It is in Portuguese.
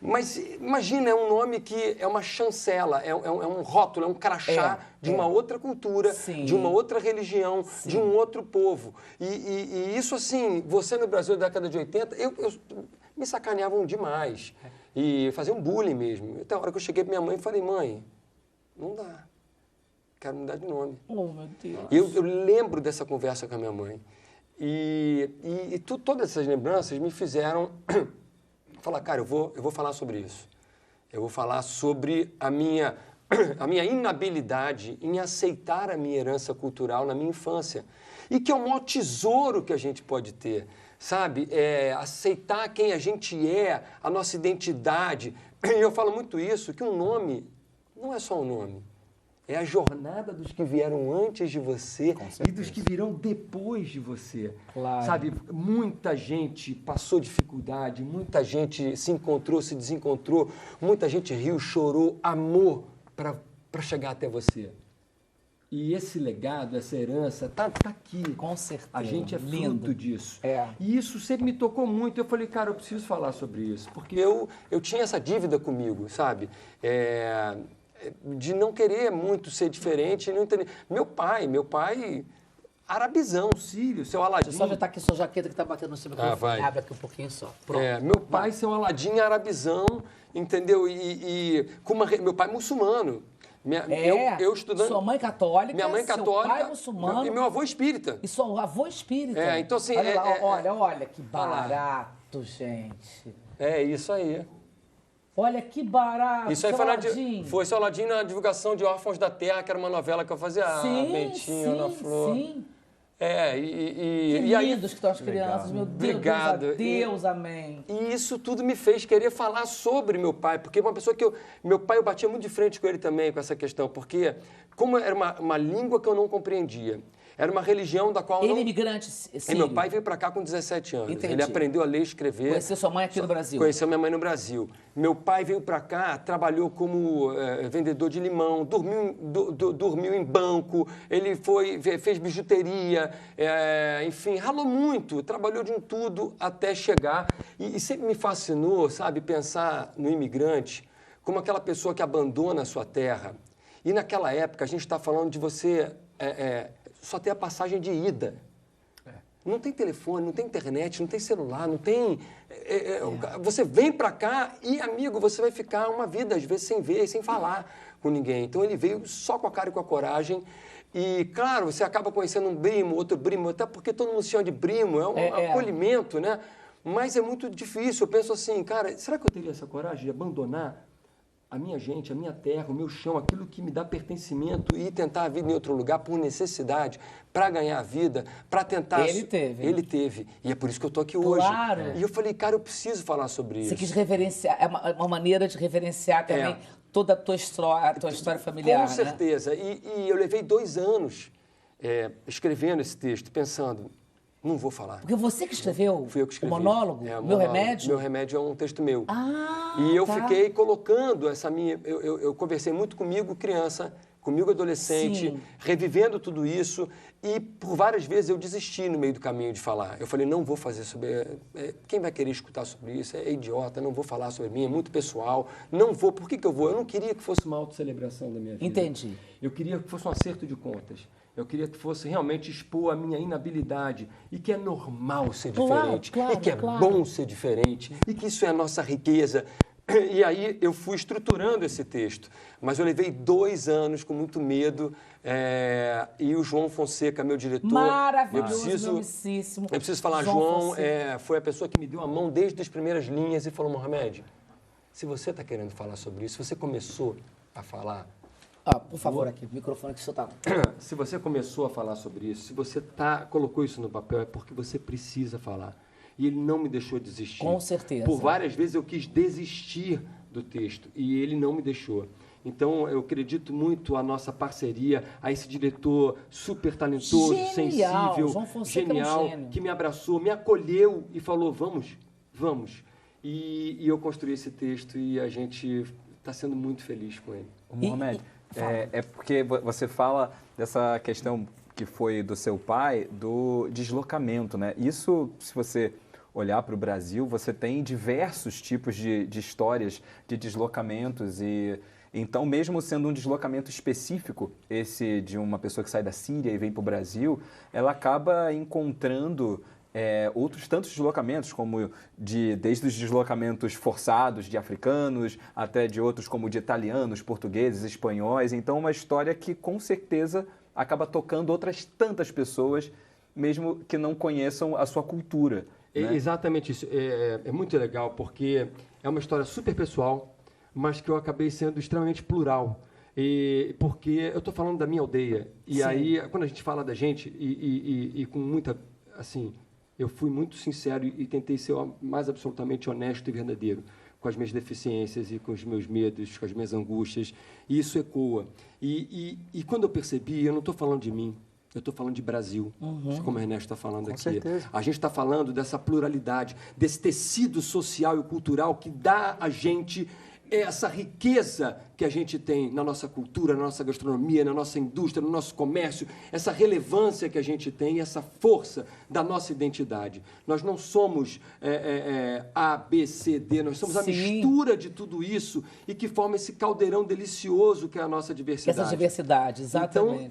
Mas imagina, é um nome que é uma chancela, é um rótulo, é um crachá de uma outra cultura, de uma outra religião, de um outro povo. E isso, assim, você no Brasil da década de 80, me sacaneavam demais. E faziam bullying mesmo. Então, a hora que eu cheguei para minha mãe, falei, mãe, não dá. Quero mudar de nome. Oh, meu Deus. E eu lembro dessa conversa com a minha mãe. Todas essas lembranças me fizeram falar, cara, eu vou falar sobre isso. Eu vou falar sobre a minha inabilidade em aceitar a minha herança cultural na minha infância. E que é o maior tesouro que a gente pode ter, sabe? Aceitar quem a gente é, a nossa identidade. E eu falo muito isso, que um nome não é só um nome. É a jornada dos que vieram antes de você e dos que virão depois de você. Claro. Sabe, muita gente passou dificuldade, muita gente se encontrou, se desencontrou, muita gente riu, chorou, amou para chegar até você. E esse legado, essa herança, tá aqui. Com certeza. A gente é fruto Lindo. disso. É. E isso sempre me tocou muito. Eu falei, cara, eu preciso falar sobre isso. Porque eu tinha essa dívida comigo, sabe? De não querer muito ser diferente. Não entender. Meu pai, arabizão, sírio, seu Aladim. Deixa eu só ajeitar aqui sua jaqueta que tá batendo no seu microfone. Vai. Abre aqui um pouquinho só. Pronto. Meu pai, seu Aladim, arabizão, entendeu? Meu pai muçulmano. Eu estudando. Sua mãe católica, minha mãe católica, seu pai muçulmano. E meu avô espírita. E seu avô espírita. Então assim... Olha que barato, gente. É isso aí. Olha que barato. Isso aí foi seu Aladim na divulgação de Órfãos da Terra, que era uma novela que eu fazia. Bentinho, Ana Flor. Sim. Que lindos que estão as crianças, meu Deus. Obrigado. Deus, amém. E isso tudo me fez querer falar sobre meu pai, porque uma pessoa meu pai, eu batia muito de frente com ele também, com essa questão, porque como era uma língua que eu não compreendia, era uma religião da qual Ele é imigrante sírio. E meu pai veio para cá com 17 anos. Entendi. Ele aprendeu a ler e escrever. Conheceu sua mãe aqui no Brasil? Conheceu minha mãe no Brasil. Meu pai veio para cá, trabalhou como vendedor de limão, dormiu em banco, ele fez bijuteria, enfim, ralou muito, trabalhou de um tudo até chegar. E sempre me fascinou, sabe, pensar no imigrante como aquela pessoa que abandona a sua terra. E naquela época a gente está falando de você... só ter a passagem de ida. Não tem telefone, não tem internet, não tem celular, não tem... Você vem para cá e, amigo, você vai ficar uma vida, às vezes, sem ver, sem falar com ninguém. Então, ele veio só com a cara e com a coragem. E, claro, você acaba conhecendo um primo, outro primo, até porque todo mundo se chama de primo, é um acolhimento, né? Mas é muito difícil. Eu penso assim, cara, será que eu teria essa coragem de abandonar a minha gente, a minha terra, o meu chão, aquilo que me dá pertencimento e tentar a vida em outro lugar por necessidade, para ganhar a vida, para tentar... Ele teve. Ele teve. E é por isso que eu estou aqui hoje. Claro. E eu falei, cara, eu preciso falar sobre isso. Você quis reverenciar, é uma maneira de reverenciar também toda a tua história familiar, Com certeza. E eu levei 2 anos escrevendo esse texto, pensando... Não vou falar. Porque você que escreveu? Fui eu que escrevi. O monólogo? Meu Remédio? Meu Remédio é um texto meu. Ah, e eu fiquei colocando essa minha... Eu conversei muito comigo criança, comigo adolescente, Sim. revivendo tudo isso. E por várias vezes eu desisti no meio do caminho de falar. Eu falei, não vou fazer sobre... quem vai querer escutar sobre isso? É idiota, não vou falar sobre mim, é muito pessoal. Não vou. Por que eu vou? Eu não queria que fosse uma autocelebração da minha vida. Entendi. Eu queria que fosse um acerto de contas. Eu queria que fosse realmente expor a minha inabilidade e que é normal ser diferente, claro, e que é bom ser diferente, e que isso é a nossa riqueza. E aí eu fui estruturando esse texto, mas eu levei 2 anos com muito medo, e o João Fonseca, meu diretor... Maravilhoso, amicíssimo. Eu preciso falar, João foi a pessoa que me deu a mão desde as primeiras linhas e falou, Mohamed, se você está querendo falar sobre isso, se você começou a falar... por favor, aqui, o microfone que o senhor está... Se você começou a falar sobre isso, se você colocou isso no papel, é porque você precisa falar. E ele não me deixou desistir. Com certeza. Por várias vezes eu quis desistir do texto e ele não me deixou. Então, eu acredito muito à nossa parceria, a esse diretor super talentoso, sensível, João Fonseca genial, é um gênio. que me abraçou, me acolheu e falou, vamos. E eu construí esse texto e a gente está sendo muito feliz com ele. Mohamed, porque você fala dessa questão que foi do seu pai, do deslocamento, né? Isso, se você olhar para o Brasil, você tem diversos tipos de histórias de deslocamentos e então, mesmo sendo um deslocamento específico, esse de uma pessoa que sai da Síria e vem para o Brasil, ela acaba encontrando outros tantos deslocamentos, como desde os deslocamentos forçados de africanos, até de outros como de italianos, portugueses, espanhóis. Então, uma história que, com certeza, acaba tocando outras tantas pessoas, mesmo que não conheçam a sua cultura. Né? Exatamente isso. É muito legal, porque é uma história super pessoal, mas que eu acabei sendo extremamente plural. Porque eu estou falando da minha aldeia. E Sim. aí, quando a gente fala da gente, e com muita... assim, eu fui muito sincero e tentei ser o mais absolutamente honesto e verdadeiro com as minhas deficiências e com os meus medos, com as minhas angústias. E isso ecoa. E quando eu percebi, eu não estou falando de mim, eu estou falando de Brasil, como o Ernesto está falando aqui. Certeza. A gente está falando dessa pluralidade, desse tecido social e cultural que dá a gente essa riqueza que a gente tem na nossa cultura, na nossa gastronomia, na nossa indústria, no nosso comércio, essa relevância que a gente tem, essa força da nossa identidade. Nós não somos A, B, C, D, nós somos a mistura de tudo isso e que forma esse caldeirão delicioso que é a nossa diversidade. Essa diversidade, exatamente. Então,